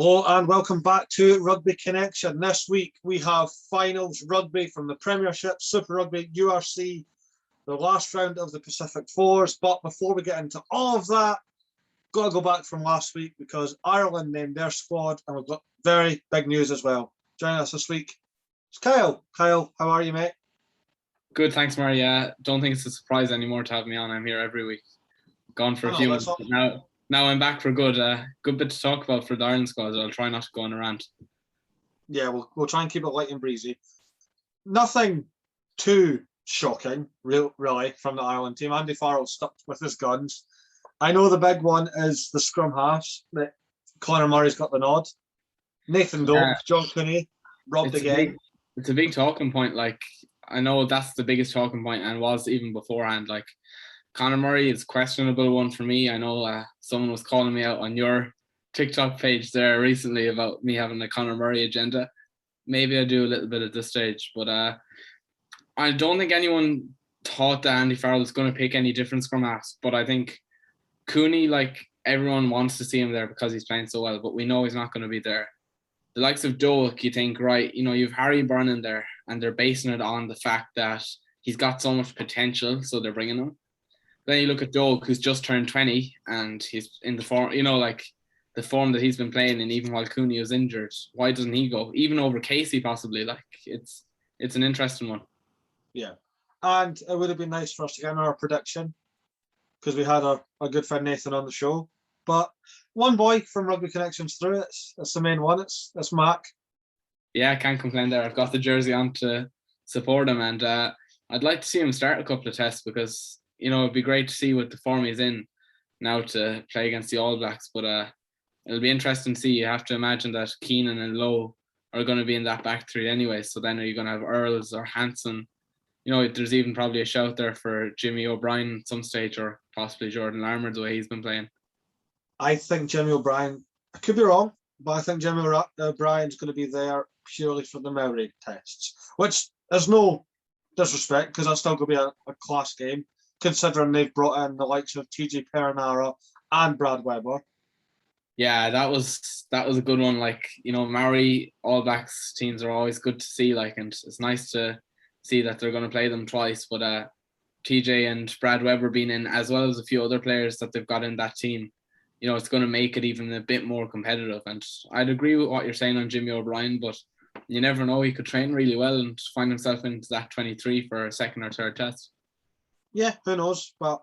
Hello and welcome back to Rugby Connection. This week we have Finals Rugby from the Premiership, Super Rugby, URC, the last round of the Pacific Fours. But before we get into all of that, got to go back from last week because Ireland named their squad and we've got very big news as well. Joining us this week is Kyle. Kyle, how are you, mate? Good, thanks, Murray. Don't think it's a surprise anymore to have me on. I'm here every week. Gone for a few months, but now I'm back for good. Good bit to talk about for the Ireland squad. I'll try not to go on a rant. Yeah, we'll try and keep it light and breezy. Nothing too shocking, really, from the Ireland team. Andy Farrell stuck with his guns. I know the big one is the scrum halves that Conor Murray's got the nod. Nathan Doak, John Cooney, robbed again. It's a big talking point. Like, I know that's the biggest talking point and was even beforehand. Like, Conor Murray is questionable one for me. I know someone was calling me out on your TikTok page there recently about me having a Conor Murray agenda. Maybe I do a little bit at this stage, but I don't think anyone thought that Andy Farrell was going to pick any different scrum halves. But I think Cooney, like, everyone wants to see him there because he's playing so well, but we know he's not going to be there. The likes of Doak, you think, right, you know, you've Harry Byrne in there and they're basing it on the fact that he's got so much potential, so they're bringing him. Then you look at Doak, who's just turned 20 and he's in the form, you know, like the form that he's been playing in even while Cooney was injured. Why doesn't he go? Even over Casey, possibly. Like, it's an interesting one. Yeah. And it would have been nice for us to get our prediction because we had our good friend Nathan on the show. But one boy from Rugby Connections through, it's the main one. It's Mac. Yeah, I can't complain there. I've got the jersey on to support him, and I'd like to see him start a couple of tests because, you know, it'd be great to see what the form he's in now to play against the All Blacks. But it'll be interesting to see. You have to imagine that Keenan and Lowe are going to be in that back three anyway. So then are you going to have Earls or Hansen? You know, there's even probably a shout there for Jimmy O'Brien at some stage, or possibly Jordan Larmour the way he's been playing. I think Jimmy O'Brien, I could be wrong, but I think Jimmy O'Brien's going to be there purely for the Maori tests, which there's no disrespect because that's still going to be a class game, considering they've brought in the likes of TJ Perenara and Brad Weber. Yeah, that was a good one. Like, you know, Maori All Blacks teams are always good to see, like, and it's nice to see that they're going to play them twice. But TJ and Brad Weber being in, as well as a few other players that they've got in that team, you know, it's going to make it even a bit more competitive. And I'd agree with what you're saying on Jimmy O'Brien, but you never know. He could train really well and find himself into that 23 for a second or third test. Yeah, who knows? But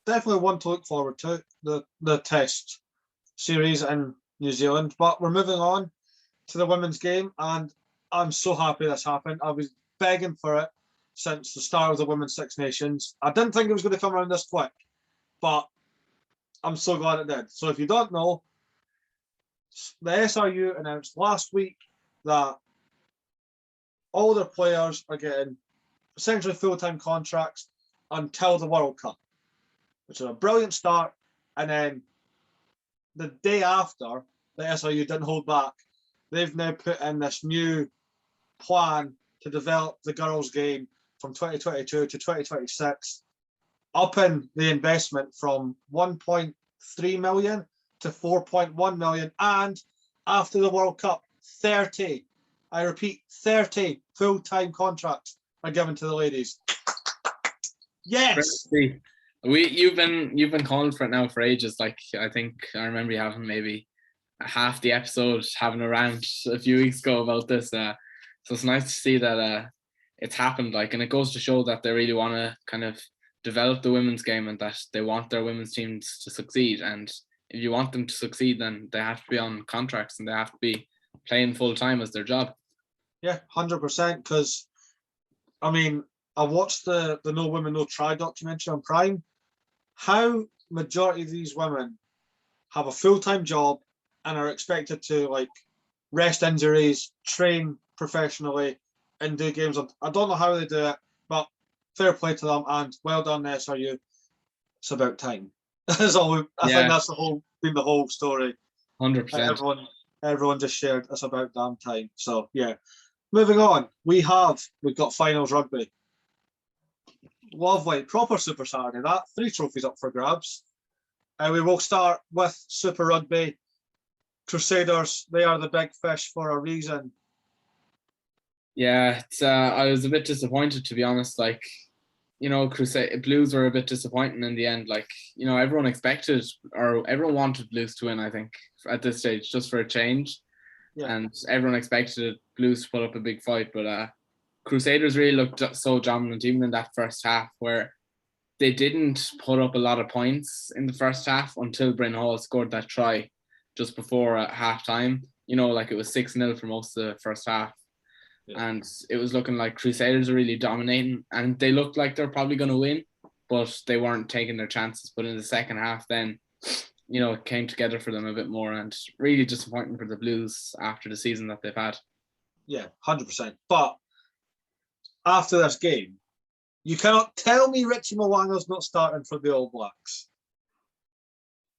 definitely one to look forward to, the test series in New Zealand. But we're moving on to the women's game, and I'm so happy this happened. I was begging for it since the start of the Women's Six Nations. I didn't think it was going to come around this quick, but I'm so glad it did. So if you don't know, the SRU announced last week that all their players are getting essentially full-time contracts until the World Cup, which is a brilliant start. And then the day after, the SRU didn't hold back. They've now put in this new plan to develop the girls' game from 2022 to 2026, upping the investment from 1.3 million to 4.1 million. And after the World Cup, 30, I repeat, 30 full-time contracts are given to the ladies. Yes. You've been calling for it now for ages. Like, I think I remember you having maybe half the episode having a rant a few weeks ago about this. So it's nice to see that it's happened. Like, and it goes to show that they really want to kind of develop the women's game and that they want their women's teams to succeed. And if you want them to succeed, then they have to be on contracts and they have to be playing full time as their job. Yeah, 100%. Because, I mean, I watched the No Women No Try documentary on Prime. How majority of these women have a full-time job and are expected to, like, rest injuries, train professionally, and do games. I don't know how they do it, but fair play to them and well done, SRU. It's about time. That's all. I think that's been the whole story. 100%. Everyone just shared. It's about damn time. So yeah. Moving on, we've got Finals Rugby. Lovely, proper Super Saturday. That 3 trophies up for grabs. We will start with Super Rugby. Crusaders, they are the big fish for a reason. Yeah, it's, I was a bit disappointed, to be honest. Like, you know, Blues were a bit disappointing in the end. Like, you know, everyone expected or everyone wanted Blues to win, I think, at this stage, just for a change. Yeah. And everyone expected Blues to put up a big fight. But Crusaders really looked so dominant, even in that first half, where they didn't put up a lot of points in the first half until Bryn Hall scored that try just before half time. You know, like it was 6-0 for most of the first half. Yeah. And it was looking like Crusaders are really dominating, and they looked like they're probably going to win, but they weren't taking their chances. But in the second half, then, you know, it came together for them a bit more, and really disappointing for the Blues after the season that they've had. Yeah, 100%. But after this game, you cannot tell me Richie Mwanga's not starting for the All Blacks.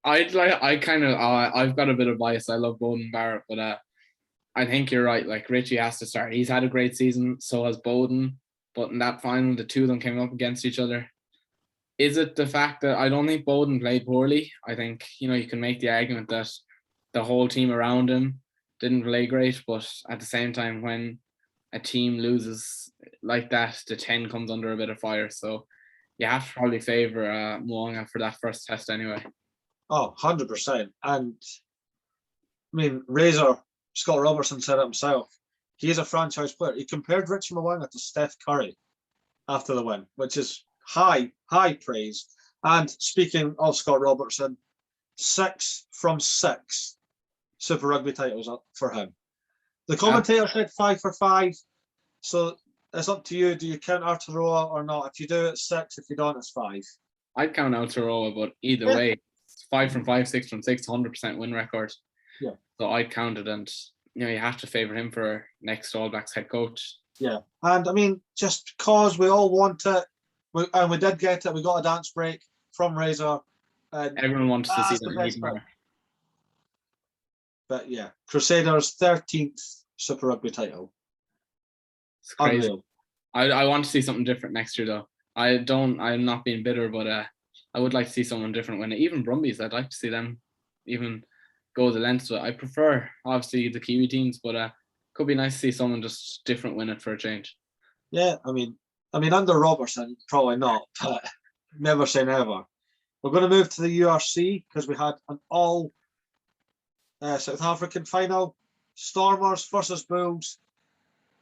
I've got a bit of bias. I love Bowden Barrett, but I think you're right. Like, Richie has to start. He's had a great season. So has Bowden. But in that final, the two of them came up against each other. Is it the fact that I don't think Bowden played poorly? I think, you know, you can make the argument that the whole team around him didn't play great. But at the same time, when a team loses like that, the 10 comes under a bit of fire. So you have to probably favour Mwanga for that first test anyway. Oh, 100%. And, I mean, Scott Robertson said it himself. He is a franchise player. He compared Richie Mwanga to Steph Curry after the win, which is high praise. And speaking of Scott Robertson, 6 from 6 Super Rugby titles up for him. The commentator said 5 for 5. So it's up to you. Do you count Aotearoa or not? If you do, it's 6. If you don't, it's 5. I'd count Aotearoa, but either way, it's 5 from 5, 6 from 6, 100% win record. Yeah. So I'd count it, and, you know, you have to favour him for next All Blacks head coach. Yeah. And I mean, just because we all want it, and we did get it, we got a dance break from Razor. And everyone wants to see that more. But yeah, Crusaders' 13th Super Rugby title. It's crazy. Unreal. I want to see something different next year, though. I'm not being bitter, but I would like to see someone different win it. Even Brumbies, I'd like to see them even go the length. So I prefer, obviously, the Kiwi teams, but could be nice to see someone just different win it for a change. Yeah, I mean, under Robertson, probably not, but never say never. We're going to move to the URC because we had an all South African final. Stormers versus Bulls.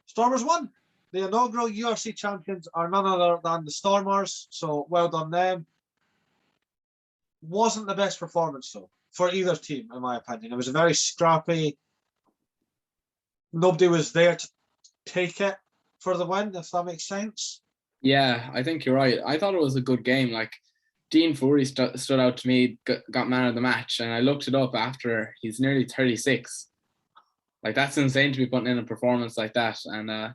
Stormers won. The inaugural URC champions are none other than the Stormers, so well done them. Wasn't the best performance, though, for either team, in my opinion. It was a very scrappy. Nobody was there to take it for the win, if that makes sense. Yeah, I think you're right. I thought it was a good game. Like, Dean Fourie stood out to me, got man of the match, and I looked it up after. He's nearly 36. Like, that's insane to be putting in a performance like that. And I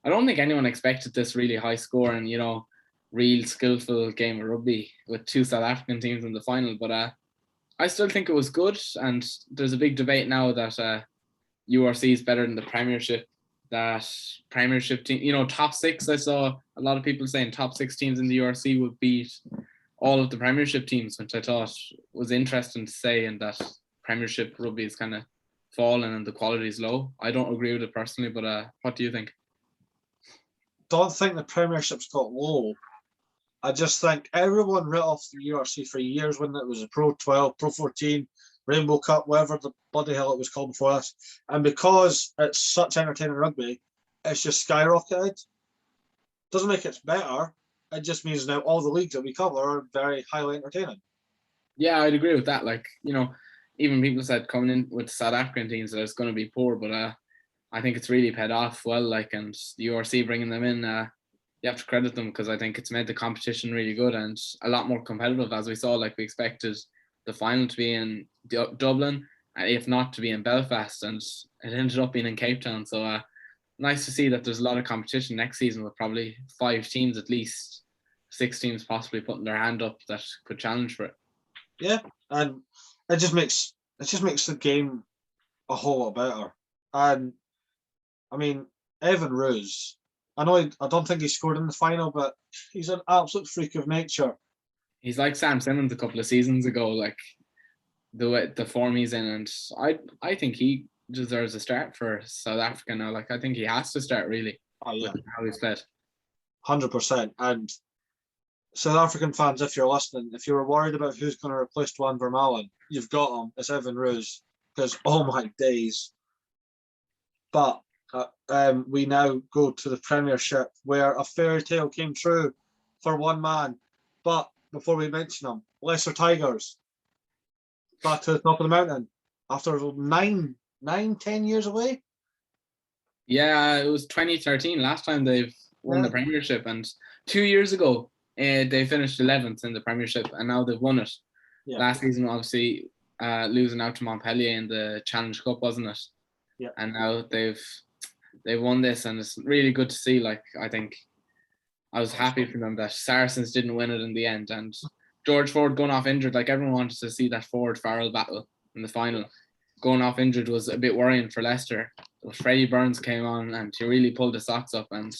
don't think anyone expected this really high score and, you know, real skillful game of rugby with two South African teams in the final. But I still think it was good. And there's a big debate now that URC is better than the Premiership. That Premiership team, you know, top 6. I saw a lot of people saying top 6 teams in the URC would beat all of the Premiership teams, which I thought was interesting to say, and that Premiership rugby is kind of fallen and the quality is low. I don't agree with it personally, but what do you think? Don't think the Premiership's got low. I just think everyone writ off the URC for years when it was a Pro 12, Pro 14, Rainbow Cup, whatever the bloody hell it was called before us. And because it's such entertaining rugby, it's just skyrocketed. Doesn't make it better. It just means now all the leagues that we cover are very highly entertaining. Yeah, I'd agree with that. Like, you know, even people said coming in with South African teams that it's going to be poor, but I think it's really paid off well. Like, and the URC bringing them in, you have to credit them because I think it's made the competition really good and a lot more competitive, as we saw. Like, we expected the final to be in Dublin, and if not to be in Belfast, and it ended up being in Cape Town. So nice to see that there's a lot of competition next season with probably 5 teams at least, 6 teams possibly putting their hand up that could challenge for it. Yeah, and it just makes the game a whole lot better. And I mean, Evan Roos, I don't think he scored in the final, but he's an absolute freak of nature. He's like Sam Simmons a couple of seasons ago. Like, the form he's in, and I think he deserves a start for South Africa now. Like, I think he has to start really Oh yeah, with how he's played. 100%. And South African fans, if you're listening, if you were worried about who's going to replace Dwan Vermaelen, you've got him. It's Evan Roos. Because oh my days. But we now go to the Premiership, where a fairy tale came true for one man. But before we mention him, Leicester Tigers back to the top of the mountain after 10 years away. Yeah, it was 2013 last time they've won the Premiership, and 2 years ago they finished 11th in the Premiership, and now they've won it. Yeah. Last season, obviously, losing out to Montpellier in the Challenge Cup, wasn't it? Yeah. And now they've won this, and it's really good to see. Like, I think I was happy for them that Saracens didn't win it in the end, and George Ford going off injured. Like, everyone wanted to see that Ford-Farrell battle in the final. Going off injured was a bit worrying for Leicester. But Freddie Burns came on and he really pulled the socks up. And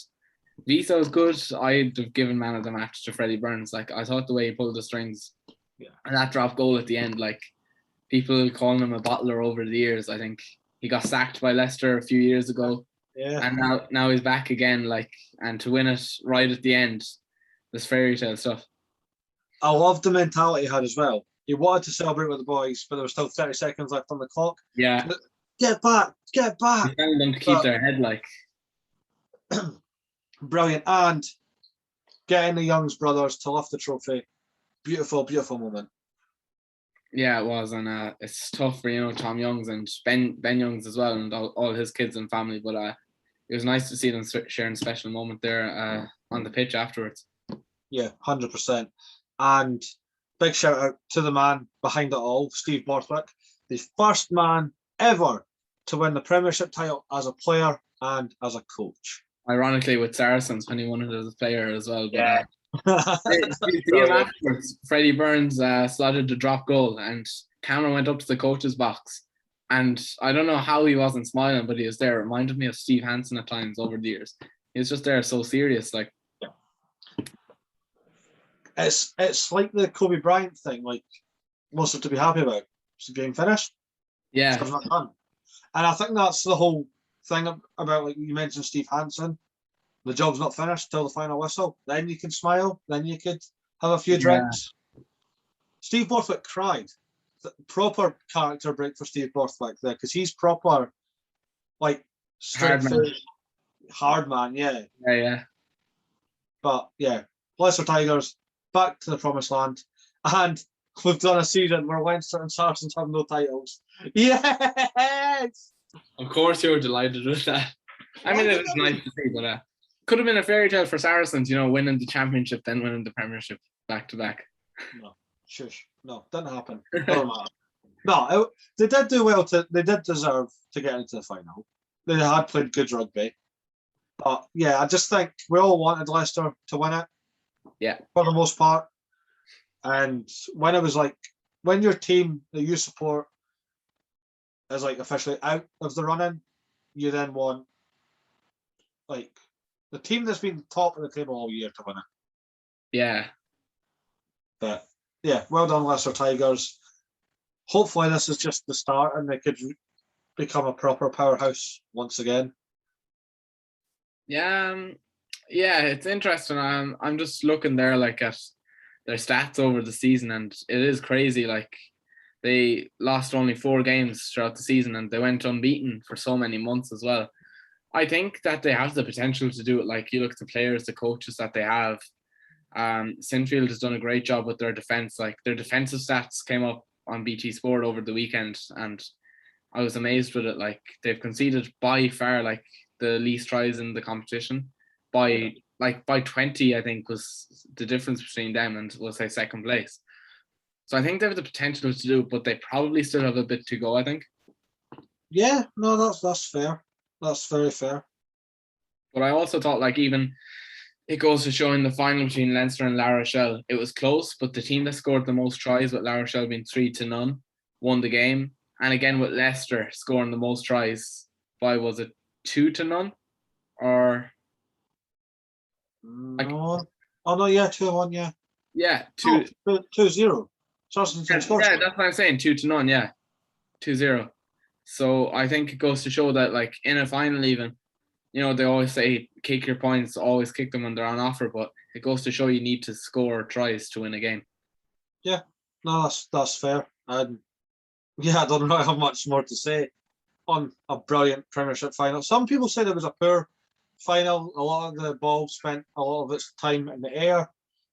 Visa was good. I'd have given man of the match to Freddie Burns. Like, I thought the way he pulled the strings, and that drop goal at the end, like, people calling him a bottler over the years. I think he got sacked by Leicester a few years ago. Yeah. And now he's back again, like, and to win it right at the end, this fairy tale stuff. I love the mentality he had as well. He wanted to celebrate with the boys, but there was still 30 seconds left on the clock. Yeah. Get back. He found them to keep their head, like. Brilliant. And getting the Youngs brothers to lift the trophy. Beautiful, beautiful moment. Yeah, it was, and it's tough for Tom Youngs and Ben Youngs as well, and all his kids and family. But it was nice to see them sharing a special moment there on the pitch afterwards. Yeah, 100%. And big shout out to the man behind it all, Steve Borthwick, the first man ever to win the Premiership title as a player and as a coach. Ironically, with Saracens when he won it as a player as well. But, yeah. Afterwards, Freddie Burns slotted the drop goal, and Cameron went up to the coach's box, and I don't know how he wasn't smiling, but he was there. It reminded me of Steve Hansen at times over the years. He was just there, so serious, like. It's like the Kobe Bryant thing, like, what's it to be happy about? Is the game finished? Yeah. It's not done. And I think that's the whole thing about, like you mentioned, Steve Hansen. The job's not finished till the final whistle. Then you can smile. Then you could have a few drinks. Steve Borthwick cried. Proper character break for Steve Borthwick there, because he's proper, like, straight hard man. Yeah. Yeah. But yeah, Leicester Tigers back to the promised land, and we've done a season where Leinster and Saracens have no titles. Yes. Of course, you're delighted with that. I mean, it was nice to see, but could have been a fairy tale for Saracens, winning the championship, then winning the Premiership back to back. No, shush. No, didn't happen. No, they did do well. They did deserve to get into the final. They had played good rugby. But yeah, I just think we all wanted Leicester to win it. Yeah. For the most part. And when it was like, when your team that you support is like officially out of the running, you then want like the team that's been top of the table all year to win it. Yeah. But yeah, well done, Leicester Tigers. Hopefully this is just the start and they could become a proper powerhouse once again. Yeah, it's interesting. I'm just looking there like at their stats over the season, and it is crazy. Like, they lost only 4 games throughout the season, and they went unbeaten for so many months as well. I think that they have the potential to do it. Like, you look at the players, the coaches that they have. Sinfield has done a great job with their defense. Like, their defensive stats came up on BT Sport over the weekend, and I was amazed with it. Like, they've conceded by far like the least tries in the competition by 20, I think, was the difference between them and, we'll say, second place. So I think they have the potential to do it, but they probably still have a bit to go, I think. Yeah, no, that's fair. That's very fair. But I also thought, like, even it goes to show in the final between Leinster and La Rochelle, it was close, but the team that scored the most tries, with La Rochelle being 3-0, won the game. And again, with Leicester scoring the most tries by, was it 2-0? Or... No. Oh, no, yeah, 2-1, yeah. Yeah, 2-0. Charleston scored. Yeah, that's what I'm saying. 2-0. Yeah, 2-0. So I think it goes to show that, like, in a final, even, they always say kick your points, always kick them when they're on offer, but it goes to show you need to score tries to win a game. Yeah, no, that's fair. And yeah, I don't really have much more to say on a brilliant Premiership final. Some people said it was a poor final. A lot of the ball spent a lot of its time in the air.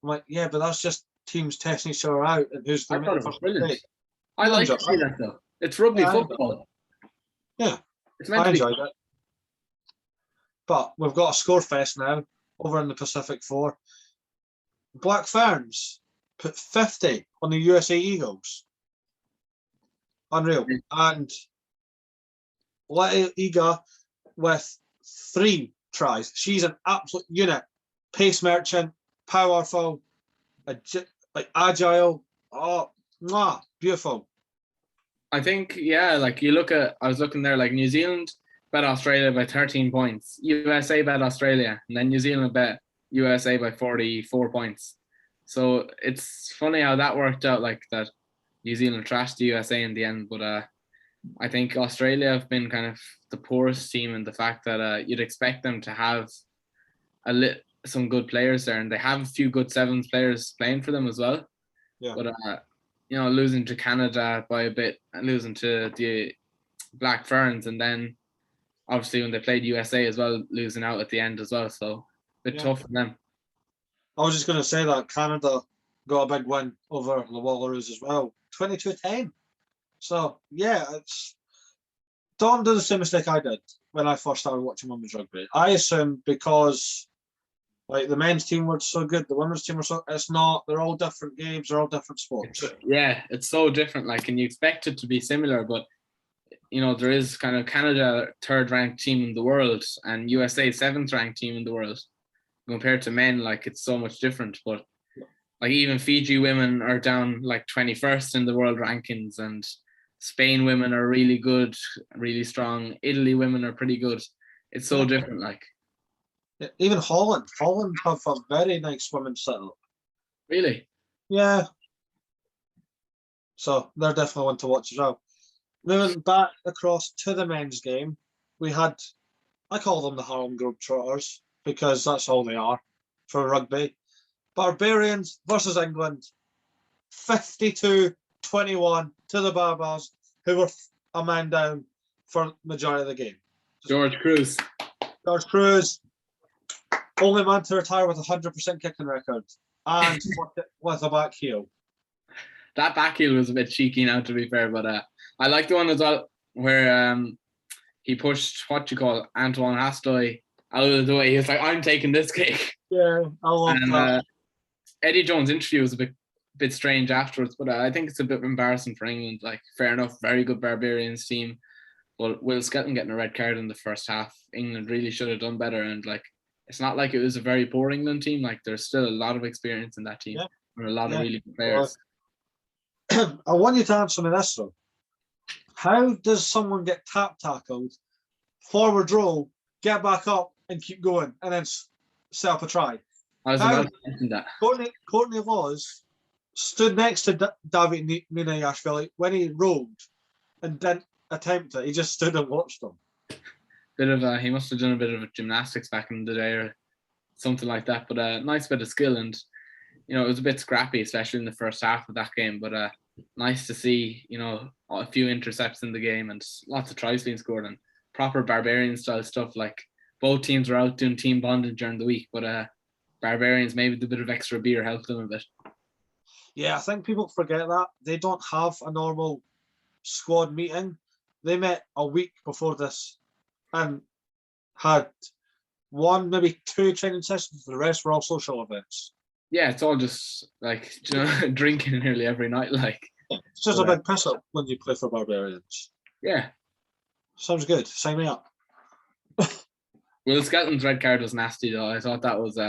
I'm like, yeah, but that's just teams testing each other out and who's going I to thought make it the was first brilliant. mistake. I like to see that, though. It's rugby football. Yeah, it's meant I to be. enjoyed it. But we've got a score fest now over in the Pacific 4. Black Ferns put 50 on the USA Eagles. Unreal. And Letty Iga with 3 tries. She's an absolute unit. Pace merchant, powerful, agile. Oh, beautiful. I think, like I was looking there, like New Zealand bet Australia by 13 points. USA bet Australia, and then New Zealand bet USA by 44 points. So it's funny how that worked out, like that New Zealand trashed the USA in the end. But I think Australia have been kind of the poorest team in the fact that you'd expect them to have some good players there, and they have a few good sevens players playing for them as well. Yeah. But losing to Canada by a bit and losing to the Black Ferns, and then obviously when they played USA as well, losing out at the end as well. So a bit tough for them. I was just going to say that Canada got a big win over the Wallaroos as well, 22-10. So yeah, don't do the same mistake I did when I first started watching women's rugby. I assumed because like the men's team were so good, the women's team were so. It's not. They're all different games. They're all different sports. It's so different. Like, and you expect it to be similar, but there is kind of Canada 3rd ranked team in the world and USA 7th ranked team in the world. Compared to men, like, it's so much different. But like even Fiji women are down like 21st in the world rankings, and Spain women are really good, really strong. Italy women are pretty good. It's so different. Like, even Holland have a very nice women's setup. Really? Yeah. So they're definitely one to watch as well. Moving back across to the men's game, we had, I call them the Harlem Globetrotters because that's all they are for rugby. Barbarians versus England, 52-21 to the Barbars, who were a man down for the majority of the game. George Cruz, only man to retire with a 100% kicking record and with a back heel. That back heel was a bit cheeky now, to be fair, but I like the one as well where he pushed Antoine Hastoy out of the way. He was like, "I'm taking this kick." Yeah, I love that. Eddie Jones' interview was a bit strange afterwards, but I think it's a bit embarrassing for England. Like, fair enough, very good Barbarians team, but Will Skelton getting a red card in the first half. England really should have done better, and like, it's not like it was a very poor England team. Like, there's still a lot of experience in that team and a lot of really good players. I want you to answer me this though. How does someone get tackled, forward roll, get back up and keep going, and then set up a try? I was about to mention that. Courtney Laws stood next to David Ninayashvili when he rolled and didn't attempt it. He just stood and watched him. He must have done a bit of gymnastics back in the day or something like that. But a nice bit of skill, and it was a bit scrappy, especially in the first half of that game. But nice to see a few intercepts in the game and lots of tries being scored and proper Barbarian style stuff. Like, both teams were out doing team bonding during the week, but Barbarians, maybe the bit of extra beer helped them a bit. Yeah, I think people forget that they don't have a normal squad meeting. They met a week before this and had 1, maybe 2 training sessions. The rest were all social events. Yeah, it's all just like drinking nearly every night. Like, it's just a big piss up when you play for Barbarians. Yeah, sounds good. Sign me up. Will Skelton's red card was nasty though. I thought that was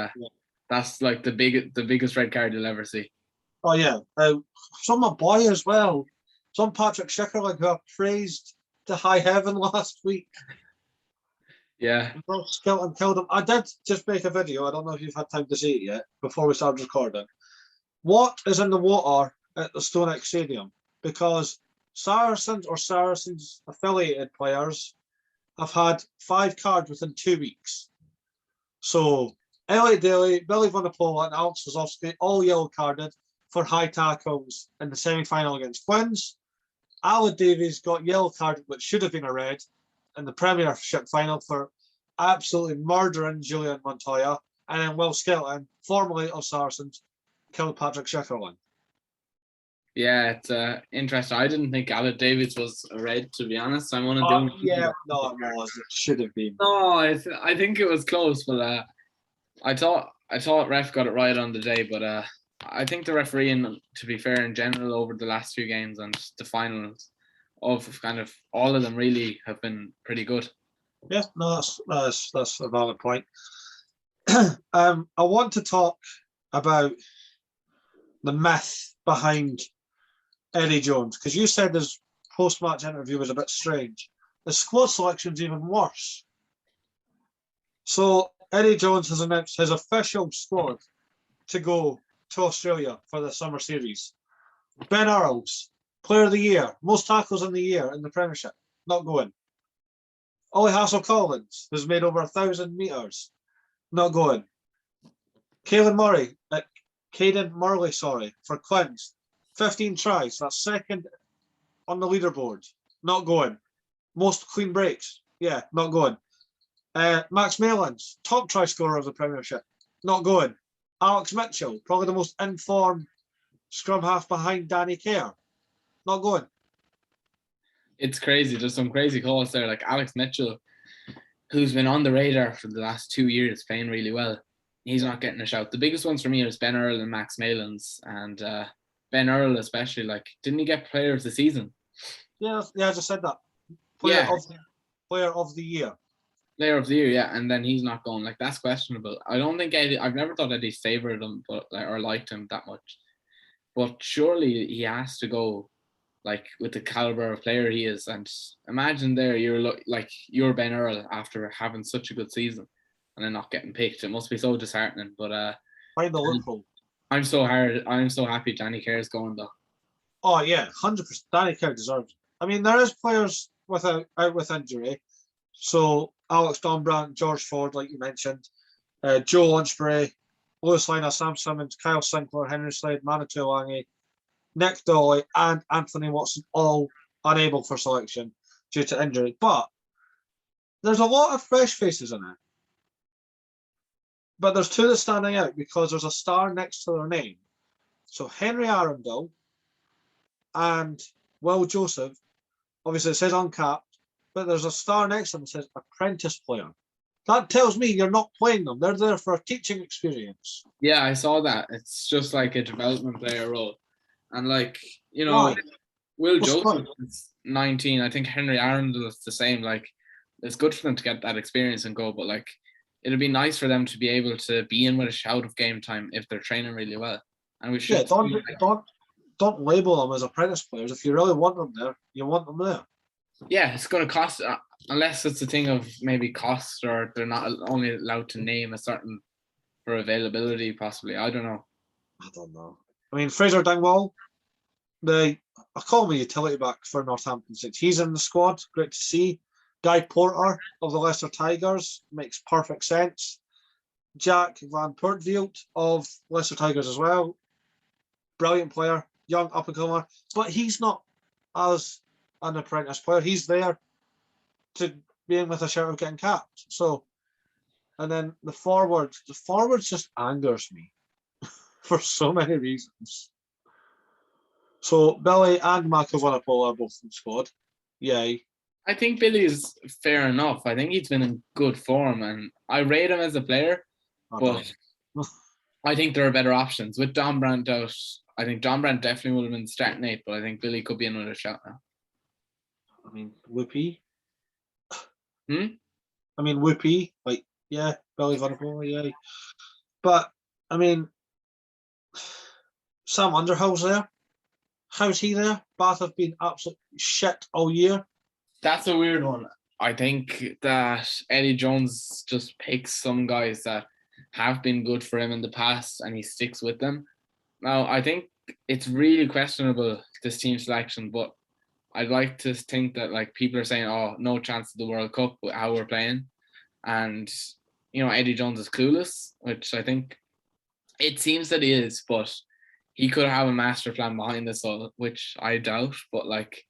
that's like the biggest red card you'll ever see. Oh yeah, some of my boy as well. Some Patrick Schickerling who I praised to high heaven last week. Yeah. Skelton killed him. I did just make a video. I don't know if you've had time to see it yet before we started recording. What is in the water at the StoneX Stadium because Saracens affiliated players have had 5 cards within 2 weeks. So Elliot Daly, Billy Vunipola, and Alex Wazowski all yellow carded for high tackles in the semi-final against Quins. Alan Davies got yellow carded, which should have been a red, in the Premiership final for absolutely murdering Julian Montoya. And then Will Skelton, formerly of Saracens, killed Patrick Schickerlin. Yeah, it's interesting. I didn't think Alec Davies was a red, to be honest. I'm one of no, it was. It should have been. No, I think it was close, but I thought ref got it right on the day, but I think the refereeing, to be fair, in general, over the last few games and the finals of kind of all of them really have been pretty good. Yeah, no, that's a valid point. I want to talk about the myth behind Eddie Jones, because you said his post-match interview was a bit strange. The squad selection's even worse. So Eddie Jones has announced his official squad to go to Australia for the summer series. Ben Earls, Player of the Year, most tackles in the year in the Premiership, not going. Ollie Hassel-Collins has made over 1,000 metres, not going. Caden Murray, for Quins, 15 tries, that's second on the leaderboard, not going. Most clean breaks, yeah, not going. Max Malins, top try scorer of the Premiership, not going. Alex Mitchell, probably the most informed scrum half behind Danny Kerr, not going. It's crazy. There's some crazy calls there, like Alex Mitchell, who's been on the radar for the last 2 years, playing really well. He's not getting a shout. The biggest ones for me are Ben Earl and Max Malins, and Ben Earl especially. Like, didn't he get Player of the Season? Yeah, I just said that. Player of the Year. Player of the Year, yeah, and then he's not going. Like, that's questionable. I don't think Eddie. I've never thought Eddie favoured him, or liked him that much. But surely he has to go, like, with the caliber of player he is. And imagine there you're Ben Earl after having such a good season, and then not getting picked. It must be so disheartening. But find the loophole. I'm so happy Danny Kerr is going though. Oh yeah, 100%. Danny Kerr deserves it. I mean, there is players out with injury. So Alex Donbrandt, George Ford, like you mentioned, Joe Lunchbury, Lewis Liner, Sam Simmons, Kyle Sinclair, Henry Slade, Manitou Lange, Nick Dolly, and Anthony Watson, all unable for selection due to injury. But there's a lot of fresh faces in it. But there's 2 that's standing out because there's a star next to their name. So Henry Arundel and Will Joseph, obviously it says uncapped, but there's a star next to them that says apprentice player. That tells me you're not playing them. They're there for a teaching experience. Yeah, I saw that. It's just like a development player role. And like, Will Joseph is 19. I think Henry Arundel is the same. Like, it's good for them to get that experience and go, but like, it'd be nice for them to be able to be in with a shout of game time if they're training really well. And we should don't label them as apprentice players. If you really want them there, you want them there. Yeah, it's going to cost, unless it's a thing of maybe cost, or they're not only allowed to name a certain for availability, possibly. I don't know. I mean, Fraser Dingwall, I call him a utility back for Northampton 6. He's in the squad. Great to see. Guy Porter of the Leicester Tigers makes perfect sense. Jack Van Poortveld of Leicester Tigers as well. Brilliant player, young up and comer, but he's not as an apprentice player. He's there to be in with a shout of getting capped. So, and then the forwards just angers me for so many reasons. So Billy and Vunipola are both in the squad. Yay. I think Billy is fair enough. I think he's been in good form, and I rate him as a player, but I think there are better options. With Donbrandt out, I think Donbrandt definitely would have been starting 8, but I think Billy could be another shot now. I mean, Whoopie. I mean, Whoopie. Like, yeah, Billy Vunipola, yeah. But, I mean, Sam Underhill's there. How's he there? Bath have been absolute shit all year. That's a weird one. I think that Eddie Jones just picks some guys that have been good for him in the past and he sticks with them. Now, I think it's really questionable, this team selection, but I'd like to think that like people are saying, oh, no chance of the World Cup with how we're playing. And, Eddie Jones is clueless, which I think it seems that he is, but he could have a master plan behind this all, which I doubt. But like,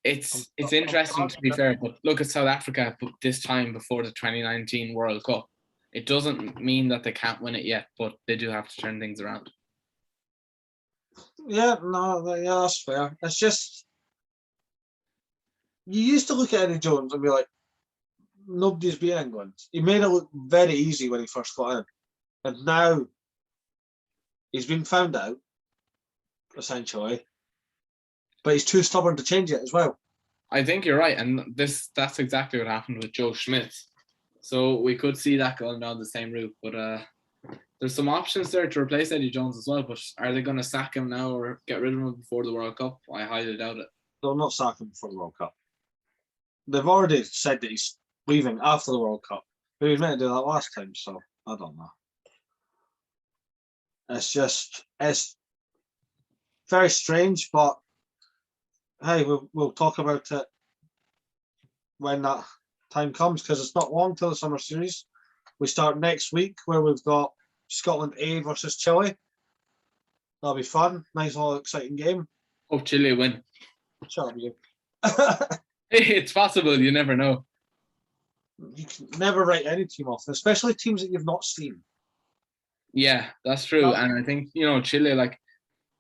it's interesting to be fair. But look at South Africa this time before the 2019 World Cup. It doesn't mean that they can't win it yet, but they do have to turn things around. Yeah, that's fair. It's just, you used to look at Eddie Jones and be like, nobody's beat England. He made it look very easy when he first got in. And now he's been found out, essentially. But he's too stubborn to change it as well. I think you're right. And that's exactly what happened with Joe Schmidt. So we could see that going down the same route. But there's some options there to replace Eddie Jones as well. But are they going to sack him now or get rid of him before the World Cup? I highly doubt it. They'll not sack him before the World Cup. They've already said that he's leaving after the World Cup. But he meant to do that last time, so I don't know. It's very strange, but hey, we'll talk about it when that time comes, because it's not long till the summer series. We start next week, where we've got Scotland A versus Chile. That'll be fun. Nice, all exciting game. Hope Chile win. Shut up, you. It's possible. You never know. You can never write any team off, especially teams that you've not seen. Yeah, that's true. And I think, Chile, like,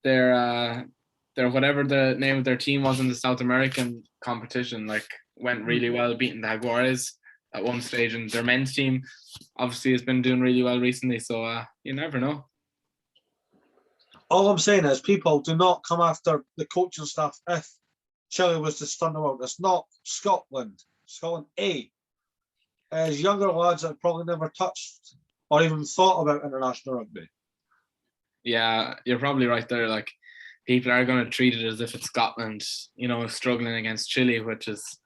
they're whatever the name of their team was in the South American competition, like, went really well, beating the Jaguares at one stage. And their men's team obviously has been doing really well recently. So you never know. All I'm saying is, people do not come after the coaching staff if Chile was to stun the world. It's not Scotland. Scotland A. As younger lads that probably never touched or even thought about international rugby. Yeah, you're probably right there. Like, people are going to treat it as if it's Scotland, struggling against Chile, which is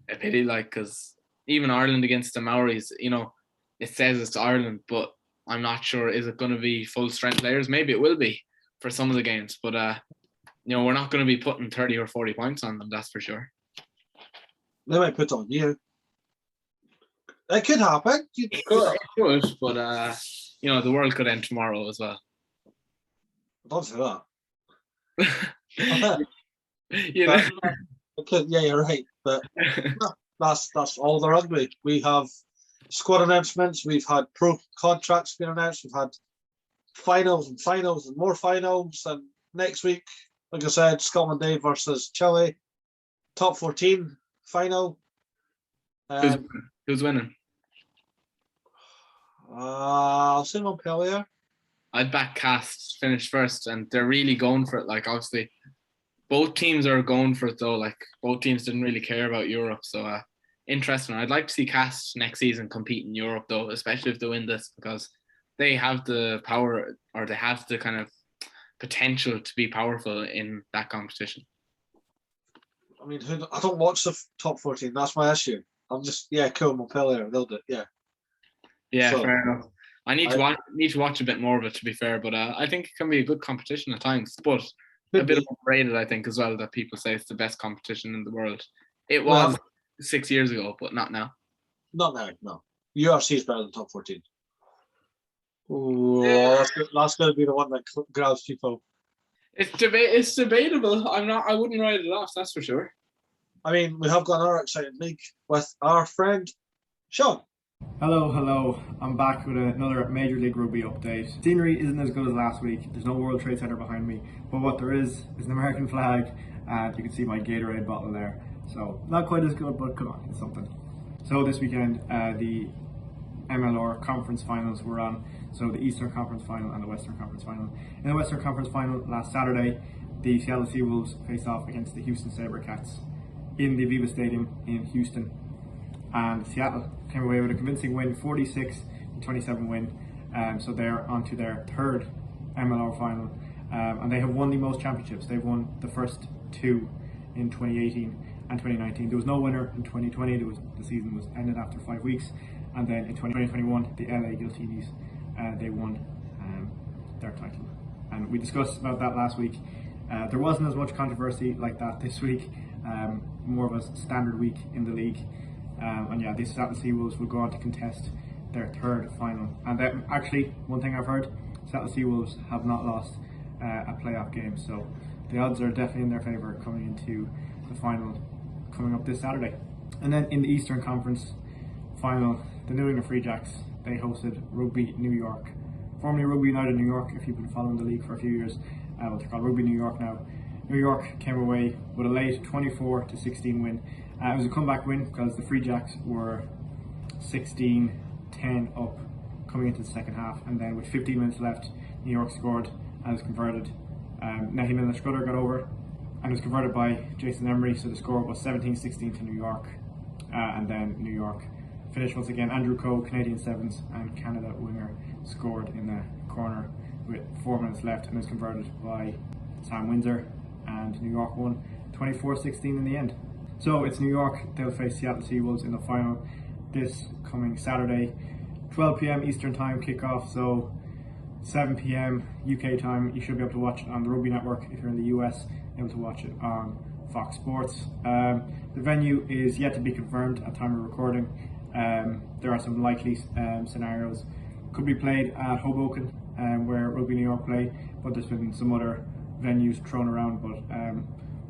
a pity, like, because even Ireland against the Maoris, it says it's Ireland, but I'm not sure, is it going to be full strength players? Maybe it will be for some of the games, but we're not going to be putting 30 or 40 points on them, that's for sure. They might put on you. It could happen. It could, but the world could end tomorrow as well. Don't say that. Yeah, you're right. But that's all the rugby. We have squad announcements. We've had pro contracts being announced. We've had finals and more finals. And next week, like I said, Scotland A versus Chile, top 14 final. Who's winning? I'll say Montpellier. I'd back Cast finish first, and they're really going for it. Like, obviously, both teams are going for it though. Like, both teams didn't really care about Europe, so interesting. I'd like to see Cast next season compete in Europe though, especially if they win this, because they have the power, or they have the kind of potential to be powerful in that competition. I mean, I don't watch the top 14. That's my issue. I'm just cool. Montpellier, they'll do it. Yeah. Yeah, so, fair enough. I need to watch a bit more of it, to be fair, but I think it can be a good competition at times, but a bit overrated, I think, as well, that people say it's the best competition in the world. It was 6 years ago, but not now. Not now, no. URC is better than top 14. Ooh, that's going to be the one that grabs people. It's debatable. I wouldn't write it off, that's for sure. I mean, we have got another exciting league with our friend Sean. Hello. I'm back with another Major League Rugby update. Scenery isn't as good as last week. There's no World Trade Center behind me, but what there is an American flag, and you can see my Gatorade bottle there. So not quite as good, but come on, it's something. So this weekend, the MLR conference finals were on. So the Eastern Conference final and the Western Conference final. In the Western Conference final last Saturday, the Seattle Seawolves faced off against the Houston SaberCats in the Aviva Stadium in Houston. And Seattle came away with a convincing win, 46-27 win. So they're on to their third MLR final. And they have won the most championships. They've won the first two in 2018 and 2019. There was no winner in 2020. The season was ended after 5 weeks. And then in 2021, the LA Giltinis, they won their title. And we discussed about that last week. There wasn't as much controversy like that this week, more of a standard week in the league. And yeah, the Seattle Seawolves will go on to contest their third final. And actually, one thing I've heard, Seattle Seawolves have not lost a playoff game, so the odds are definitely in their favour coming into the final coming up this Saturday. And then in the Eastern Conference final, the New England Free Jacks, they hosted Rugby New York, formerly Rugby United New York if you've been following the league for a few years, but they're called Rugby New York now. New York came away with a late 24-16 win. It was a comeback win because the Free Jacks were 16-10 up coming into the second half, and then with 15 minutes left, New York scored and was converted. Nehi Milner-Scudder got over and was converted by Jason Emery, so the score was 17-16 to New York. And then New York finished once again. Andrew Coe, Canadian Sevens and Canada winger, scored in the corner with 4 minutes left and was converted by Sam Windsor, and New York won 24-16 in the end. So it's New York, they'll face Seattle Seawolves in the final this coming Saturday, 12 p.m. Eastern Time kickoff, so 7 p.m. UK time. You should be able to watch it on the Rugby Network. If you're in the US, able to watch it on Fox Sports. The venue is yet to be confirmed at time of recording. There are some likely scenarios. Could be played at Hoboken, where Rugby New York play, but there's been some other venues thrown around, but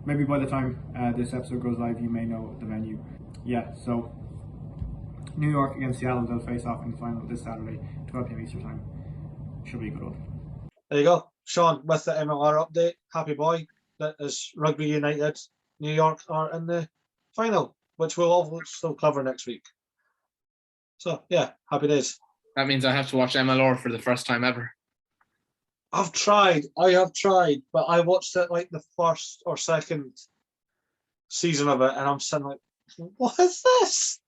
maybe by the time this episode goes live, you may know the venue. Yeah, so New York against Seattle, they'll face off in the final this Saturday, 12 p.m. Eastern Time. Should be a good one. There you go. Sean, with the MLR update, happy boy. That is Rugby United New York are in the final, which we'll also cover next week. So, yeah, happy days. That means I have to watch MLR for the first time ever. I have tried, but I watched it like the first or second season of it, and I'm sitting like, what is this?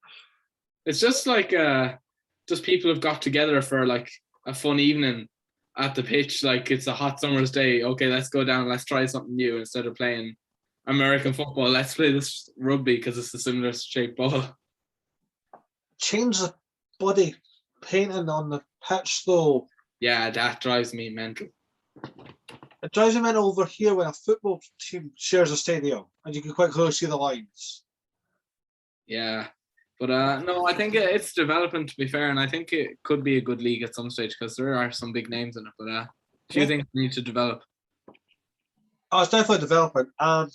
It's just like just people have got together for like a fun evening at the pitch. Like it's a hot summer's day. Okay, let's go down. Let's try something new. Instead of playing American football, let's play this rugby because it's a similar shaped ball. Change the bloody painting on the pitch though. Yeah, that drives me mental. It drives me mental over here when a football team shares a stadium and you can quite clearly see the lines. Yeah. But no, I think it's developing, to be fair, and I think it could be a good league at some stage because there are some big names in it, but a few things need to develop. Oh, it's definitely developing, and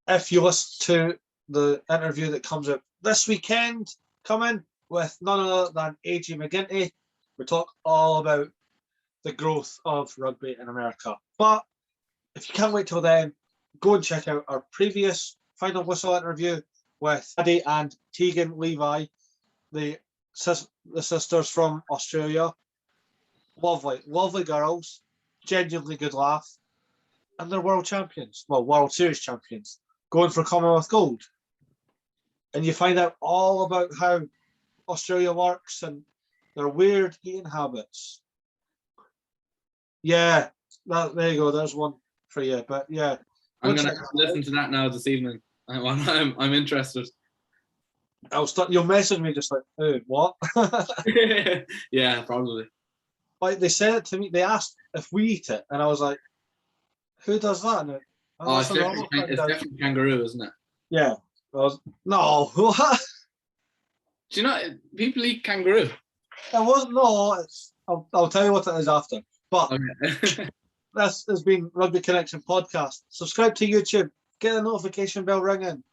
if you listen to the interview that comes out this weekend, coming with none other than A.J. McGinty, we talk all about the growth of rugby in America. But if you can't wait till then, go and check out our previous Final Whistle interview with Eddie and Tegan Levi, the sisters from Australia. Lovely girls, genuinely good laugh, and they're world champions, well, World Series champions, going for Commonwealth Gold. And you find out all about how Australia works and their weird eating habits. Yeah, there you go, there's one for you. But yeah, I'm going to listen to that now this evening. I'm interested. You'll message me just like, hey, what? Yeah, probably. Like they said it to me, they asked if we eat it, and I was like, who does that? It's definitely kangaroo, isn't it? Yeah. No, what? Do you know people eat kangaroo? It wasn't. No, I'll tell you what it is after. But okay. This has been Rugby Connection podcast. Subscribe to YouTube. Get the notification bell ringing.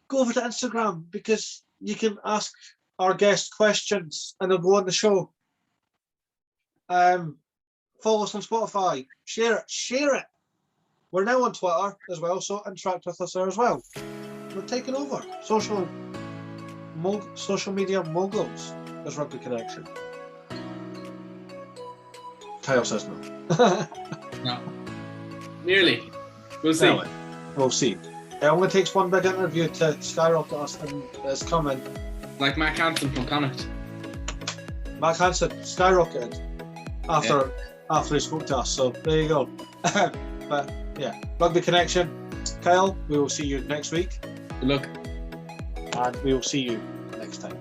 Go over to Instagram because you can ask our guests questions and they'll go on the show. Follow us on Spotify. Share it. We're now on Twitter as well, so interact with us there as well. We're taking over. Social media moguls as Rugby Connection. Kyle says no. No. Nearly. We'll see. Anyway, we'll see. It only takes one big interview to skyrocket us, and it's coming. Like Mac Hansen from Connacht. Mac Hansen skyrocketed after he spoke to us, so there you go. But yeah, Rugby Connection. Kyle, we will see you next week. Good luck. And we will see you next time.